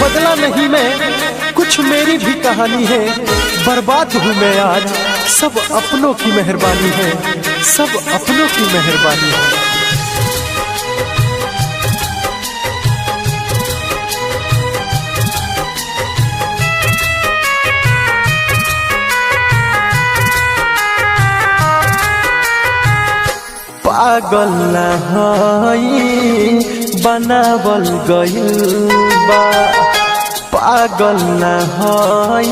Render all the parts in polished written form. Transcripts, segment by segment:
बदला नहीं मैं, कुछ मेरी भी कहानी है। बर्बाद हूँ मैं आज, सब अपनों की मेहरबानी है, सब अपनों की मेहरबानी है। पागल न हई बनावल गइल बा, पागल न हई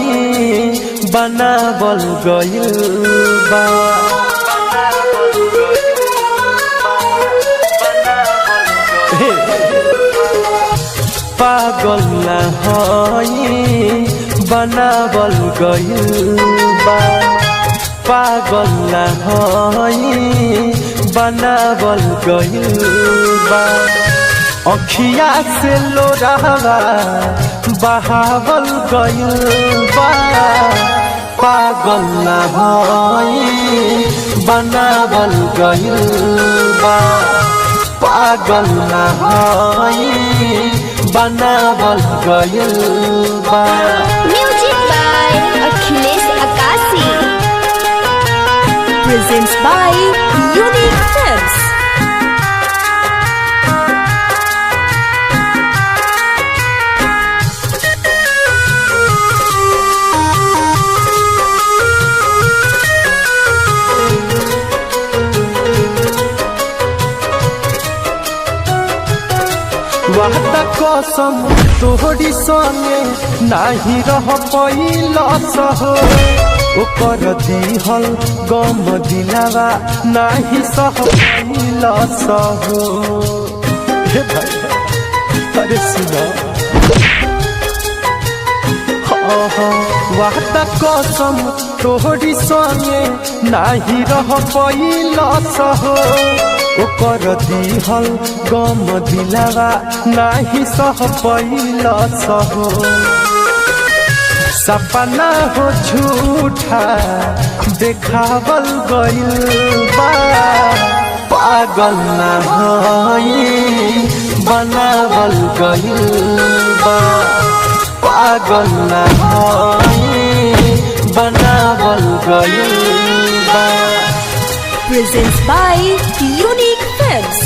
बनावल गइल बा। पागल न हई बनावल गइल बा, पागल न हई बनावल गइल बा। अखिया से लोरावा बहावल गइल बा, पागल न हई बनावल गइल बा, पागल न हई बनावल गइल बा। Music by Akhilesh Akashi, presents by Unique Films। वादा कसम तोहरी संगे नाही रह पैलस हो, ओकर दिहल गम दिलावा नाही सह पैलस हो। हे भाई अरे सुना, वादा कसम तोहरी संगे नाही रह पैलस हो, ओकर दिहल गम दिलावा नाही सह पैलस हो। सपना हो झूठा देखावल गइल बा, पागल न हई बनावल गइल बा, पागल न हई बनावल गइल बा। Presents by Unique Films।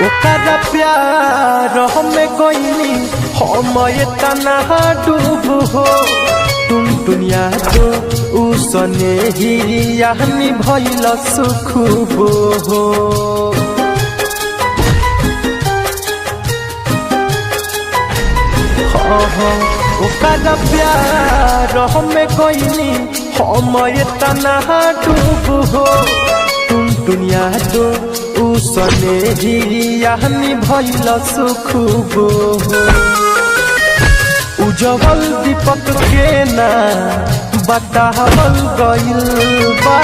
ओकरा प्यार हमें गइनी हम इतना डूब हो, तुम दुनिया तो उसने ही यानी भइल सुख हो। ओकरा प्यार हमें गइनी हम इतना डूब हो, तुम दुनिया तो उसने ही यानी भइल सुख हो। उजवल दीपक के ना बतावल गइल बा,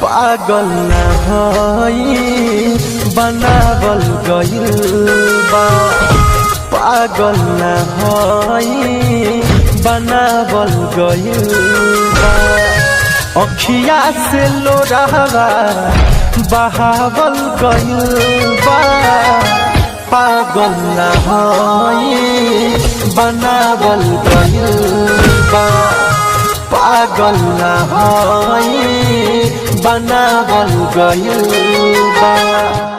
पागल न हई बनावल गइल बा, पागल न हई बनावल गइल बा। अखिया से लोरावा बहावल गइल बा, पागल न हई बनावल गइल बा, पागल न हई बनावल गइल बा।